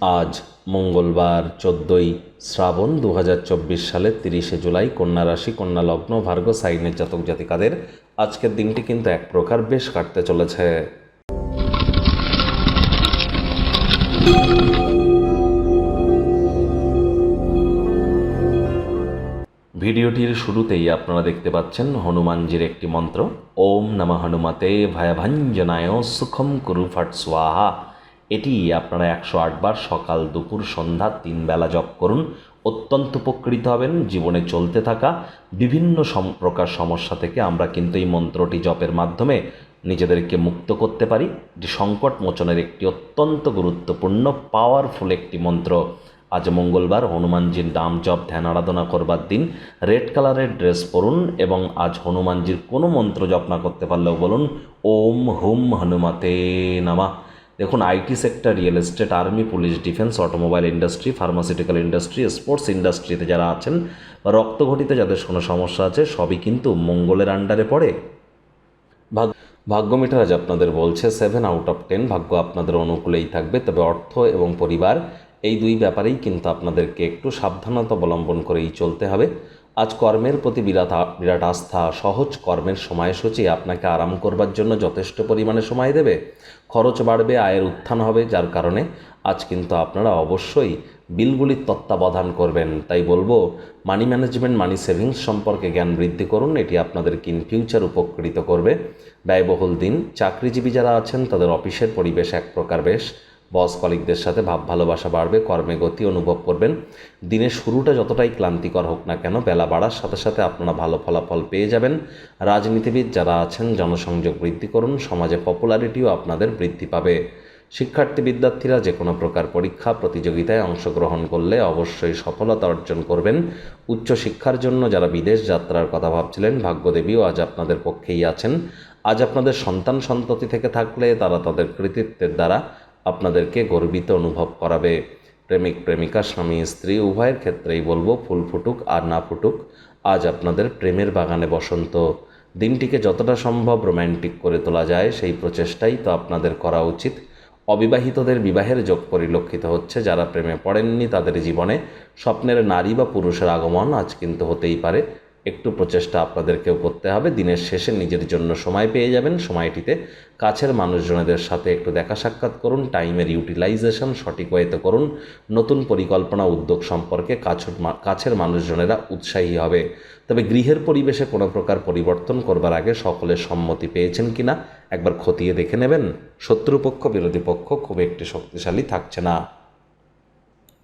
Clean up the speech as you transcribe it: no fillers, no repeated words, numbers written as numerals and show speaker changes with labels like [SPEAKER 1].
[SPEAKER 1] আজ মঙ্গলবার 14ই শ্রাবণ 2024 সালের 30শে জুলাই। কন্যা রাশি, কন্যা লগ্ন, ভার্গ সাইনের জাতক জাতিকাদের আজকের দিনটি কিন্তু এক প্রকার বেশ কাটতে চলেছে। ভিডিওটির শুরুতেই আপনারা দেখতে পাচ্ছেন হনুমানজির একটি মন্ত্র, ওম নমঃ হনুমতে ভয়ভঞ্জনায় সুখম কুরু ফট স্বাহা। এটি আপনারা 108 বার সকাল, দুপুর, সন্ধ্যা 3 বেলা জপ করুন। অত্যন্ত উপকৃত হবেন। জীবনে চলতে থাকা বিভিন্ন প্রকার সমস্যা থেকে আমরা কিন্তু এই মন্ত্রটি জপের মাধ্যমে নিজেদেরকে মুক্ত করতে পারি। এটি সংকট মোচনের একটি অত্যন্ত গুরুত্বপূর্ণ পাওয়ারফুল একটি মন্ত্র। আজ মঙ্গলবার, হনুমানজির নাম জপ ধ্যান আরাধনা করবার দিন। রেড কালারের ড্রেস পরুন এবং আজ হনুমানজির কোনো মন্ত্র জপ না করতে পারলেও বলুন ওম হুম হনুমতে নমঃ। দেখুন, IT sector, real estate, army, police, defence, automobile industry, pharmaceutical industry, sports ইন্ডাস্ট্রিতে যারা আছেন বা রক্তঘটিতে যাদের কোনো সমস্যা আছে, সবই কিন্তু মঙ্গলের আন্ডারে পড়ে। ভাগ্য মিটার আজ আপনাদের বলছে 7 আউট অফ 10। ভাগ্য আপনাদের অনুকূলেই থাকবে, তবে অর্থ এবং পরিবার এই দুই ব্যাপারেই কিন্তু আপনাদেরকে একটু সাবধানতা অবলম্বন করেই চলতে হবে। আজ কর্মের প্রতি বিরাট আস্থা। সহজ কর্মের সময়সূচি আপনাকে আরাম করবার জন্য যথেষ্ট পরিমাণে সময় দেবে। খরচ বাড়বে, আয়ের উত্থান হবে, যার কারণে আজ কিন্তু আপনারা অবশ্যই বিলগুলির তত্ত্বাবধান করবেন। তাই বলবো, মানি ম্যানেজমেন্ট, মানি সেভিংস সম্পর্কে জ্ঞান বৃদ্ধি করুন। এটি আপনাদেরকে ইন ফিউচার উপকৃত করবে। ব্যয়বহুল দিন। চাকরিজীবী যারা আছেন তাদের অফিসের পরিবেশ এক প্রকার বেশ। বস কলিগদের সাথে ভাব ভালোবাসা বাড়বে, কর্মে গতি অনুভব করবেন। দিনের শুরুটা যতটাই ক্লান্তিকর হোক না কেন, বেলা বাড়ার সাথে সাথে আপনারা ভালো ফলাফল পেয়ে যাবেন। রাজনীতিবিদ যারা আছেন জনসংযোগ বৃদ্ধি করুন। সমাজে পপুলারিটিও আপনাদের বৃদ্ধি পাবে। শিক্ষার্থী বিদ্যার্থীরা যে কোনো প্রকার পরীক্ষা প্রতিযোগিতায় অংশগ্রহণ করলে অবশ্যই সফলতা অর্জন করবেন। উচ্চশিক্ষার জন্য যারা বিদেশ যাত্রার কথা ভাবছিলেন, ভাগ্যদেবীও আজ আপনাদের পক্ষেই আছেন। আজ আপনাদের সন্তান সন্ততি থেকে থাকলে তারা তাদের কৃতিত্বের দ্বারা আপনাদেরকে গর্বিত অনুভব করাবে। প্রেমিক প্রেমিকা, স্বামী স্ত্রী উভয়ের ক্ষেত্রেই বলবো, ফুল ফুটুক আর না ফুটুক, আজ আপনাদের প্রেমের বাগানে বসন্ত। দিনটিকে যতটা সম্ভব রোম্যান্টিক করে তোলা যায় সেই প্রচেষ্টাই তো আপনাদের করা উচিত। অবিবাহিতদের বিবাহের যোগ পরিলক্ষিত হচ্ছে। যারা প্রেমে পড়েননি তাদের জীবনে স্বপ্নের নারী বা পুরুষের আগমন আজ কিন্তু হতেই পারে। একটু প্রচেষ্টা আপনাদেরকেও করতে হবে। দিনের শেষে নিজের জন্য সময় পেয়ে যাবেন। সময়টিতে কাছের মানুষজনদের সাথে একটু দেখা সাক্ষাৎ করুন। টাইমের ইউটিলাইজেশন সঠিক ওয়েতে করুন। নতুন পরিকল্পনা উদ্যোগ সম্পর্কে কাছের মানুষজনেরা উৎসাহী হবে। তবে গৃহের পরিবেশে কোনো প্রকার পরিবর্তন করবার আগে সকলের সম্মতি পেয়েছেন কিনা একবার খতিয়ে দেখে নেবেন। শত্রুপক্ষ, বিরোধী পক্ষ খুব একটি শক্তিশালী থাকছে না।